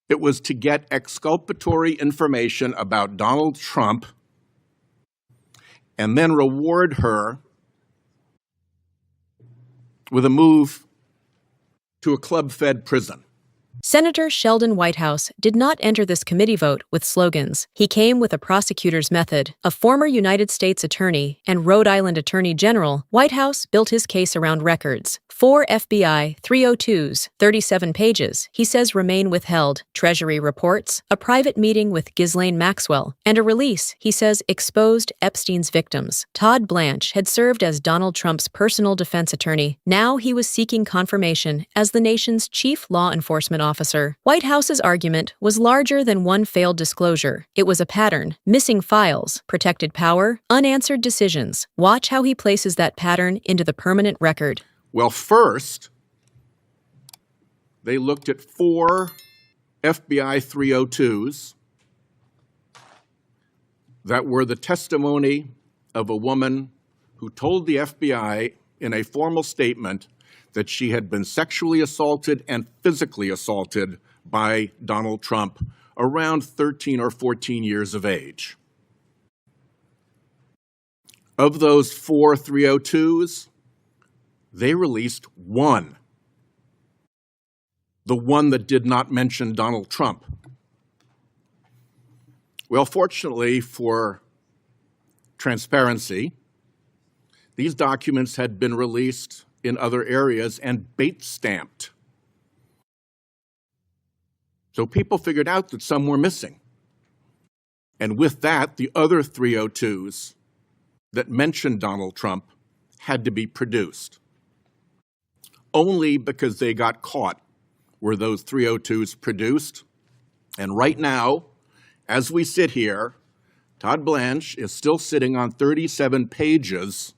It was to get exculpatory information about Donald Trump and then reward her with a move to a club-fed prison. Senator Sheldon Whitehouse did not enter this committee vote with slogans. He came with a prosecutor's method. A former United States attorney and Rhode Island Attorney General, Whitehouse built his case around records. 4 FBI 302s, 37 pages, he says remain withheld, Treasury reports, a private meeting with Ghislaine Maxwell, and a release, he says, exposed Epstein's victims. Todd Blanche had served as Donald Trump's personal defense attorney. Now he was seeking confirmation as the nation's chief law enforcement officer. Whitehouse's argument was larger than one failed disclosure. It was a pattern: missing files, protected power, unanswered decisions. Watch how he places that pattern into the permanent record. Well, first, they looked at 4 FBI 302s that were the testimony of a woman who told the FBI in a formal statement that she had been sexually assaulted and physically assaulted by Donald Trump around 13 or 14 years of age. Of those 4 302s, they released 1, the one that did not mention Donald Trump. Well, fortunately for transparency, these documents had been released in other areas and bait-stamped. So people figured out that some were missing. And with that, the other 302s that mentioned Donald Trump had to be produced. Only because they got caught were those 302s produced. And right now, as we sit here, Todd Blanche is still sitting on 37 pages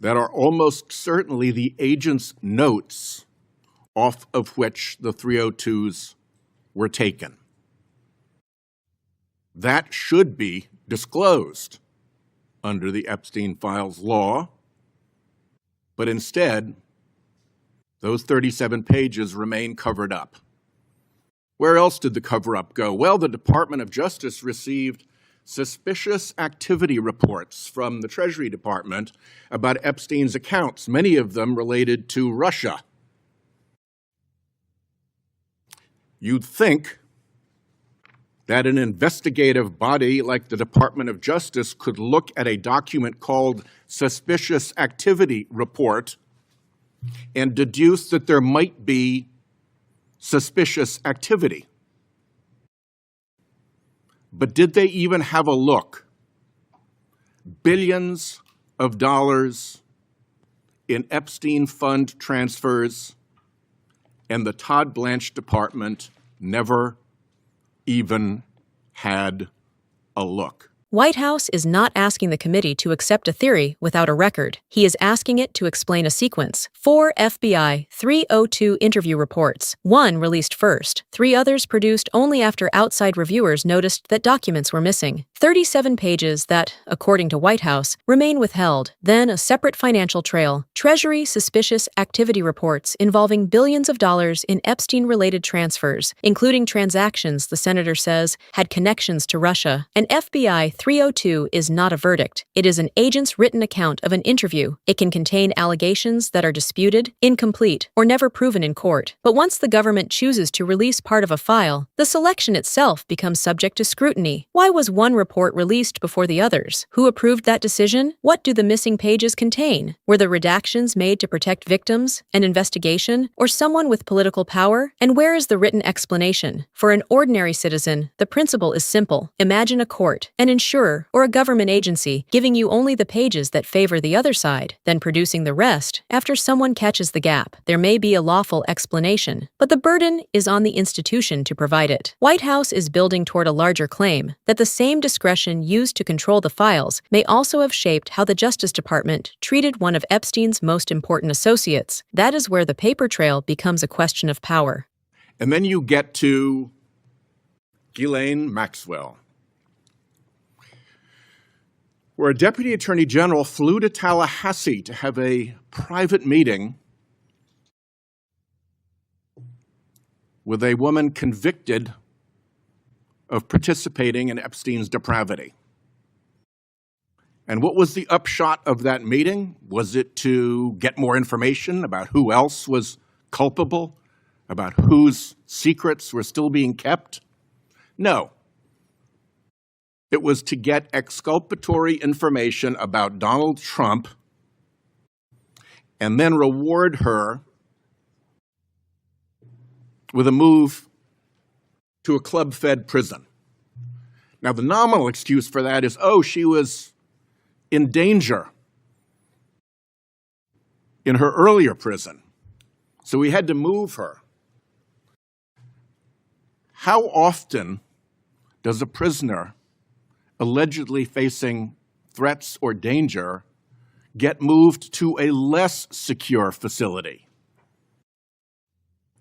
that are almost certainly the agent's notes off of which the 302s were taken. That should be disclosed under the Epstein Files law, but instead, those 37 pages remain covered up. Where else did the cover-up go? Well, the Department of Justice received suspicious activity reports from the Treasury Department about Epstein's accounts, many of them related to Russia. You'd think that an investigative body like the Department of Justice could look at a document called Suspicious Activity Report and deduce that there might be suspicious activity. But did they even have a look? Billions of dollars in Epstein fund transfers, and the Todd Blanche Department never even had a look. Whitehouse is not asking the committee to accept a theory without a record. He is asking it to explain a sequence. 4 FBI 302 interview reports. 1 released first. 3 others produced only after outside reviewers noticed that documents were missing. 37 pages that, according to Whitehouse, remain withheld. Then a separate financial trail. Treasury suspicious activity reports involving billions of dollars in Epstein-related transfers, including transactions the senator says had connections to Russia. An FBI 302 is not a verdict. It is an agent's written account of an interview. It can contain allegations that are disputed, incomplete, or never proven in court. But once the government chooses to release part of a file, the selection itself becomes subject to scrutiny. Why was one report released before the others? Who approved that decision? What do the missing pages contain? Were the redactions made to protect victims, an investigation, or someone with political power? And where is the written explanation? For an ordinary citizen, the principle is simple. Imagine a court, an insurer, or a government agency giving you only the pages that favor the other side, then producing the rest after someone catches the gap. There may be a lawful explanation, but the burden is on the institution to provide it. Whitehouse is building toward a larger claim that the same discretion used to control the files may also have shaped how the Justice Department treated one of Epstein's most important associates. That is where the paper trail becomes a question of power. And then you get to Ghislaine Maxwell, where a deputy attorney general flew to Tallahassee to have a private meeting with a woman convicted of participating in Epstein's depravity. And what was the upshot of that meeting? Was it to get more information about who else was culpable, about whose secrets were still being kept? No. It was to get exculpatory information about Donald Trump and then reward her with a move to a club-fed prison. Now, the nominal excuse for that is, oh, she was in danger in her earlier prison, so we had to move her. How often does a prisoner allegedly facing threats or danger get moved to a less secure facility?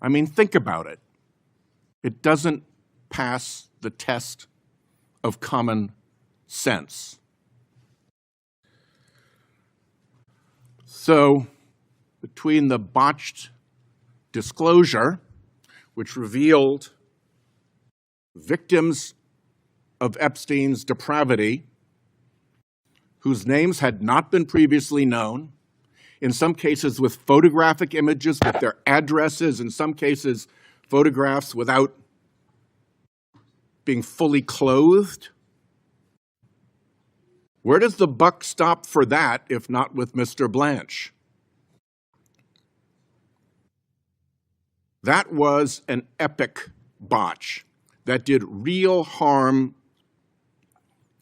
I mean, think about it. It doesn't pass the test of common sense. So, between the botched disclosure, which revealed victims of Epstein's depravity, whose names had not been previously known, in some cases with photographic images with their addresses, in some cases photographs without being fully clothed. Where does the buck stop for that, if not with Mr. Blanche? That was an epic botch that did real harm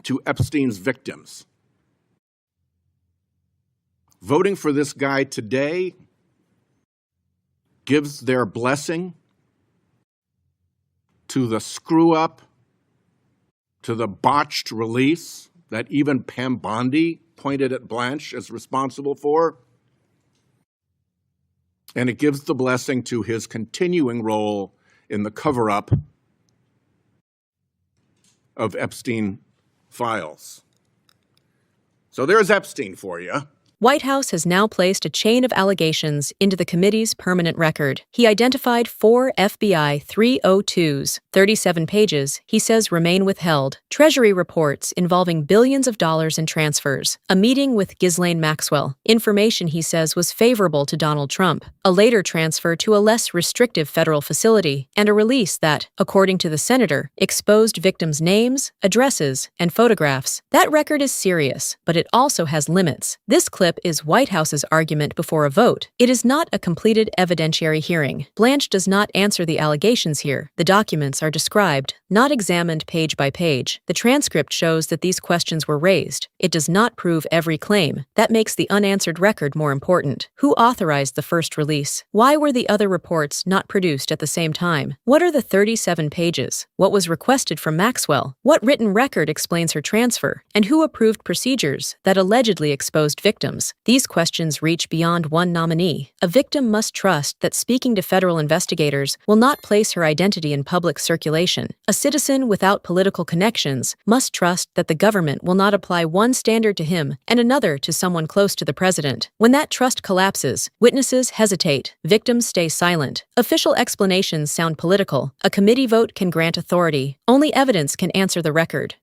to Epstein's victims. Voting for this guy today gives their blessing to the screw-up, to the botched release that even Pam Bondi pointed at Blanche as responsible for. And it gives the blessing to his continuing role in the cover-up of Epstein files. So there's Epstein for you. Whitehouse has now placed a chain of allegations into the committee's permanent record. He identified 4 FBI 302s, 37 pages, he says remain withheld, Treasury reports involving billions of dollars in transfers, a meeting with Ghislaine Maxwell, information he says was favorable to Donald Trump, a later transfer to a less restrictive federal facility, and a release that, according to the senator, exposed victims' names, addresses, and photographs. That record is serious, but it also has limits. This clip is Whitehouse's argument before a vote. It is not a completed evidentiary hearing. Blanche does not answer the allegations here. The documents are described, not examined page by page. The transcript shows that these questions were raised. It does not prove every claim. That makes the unanswered record more important. Who authorized the first release? Why were the other reports not produced at the same time? What are the 37 pages? What was requested from Maxwell? What written record explains her transfer? And who approved procedures that allegedly exposed victims? These questions reach beyond one nominee. A victim must trust that speaking to federal investigators will not place her identity in public circulation. A citizen without political connections must trust that the government will not apply one standard to him and another to someone close to the president. When that trust collapses, witnesses hesitate, victims stay silent. Official explanations sound political. A committee vote can grant authority. Only evidence can answer the record.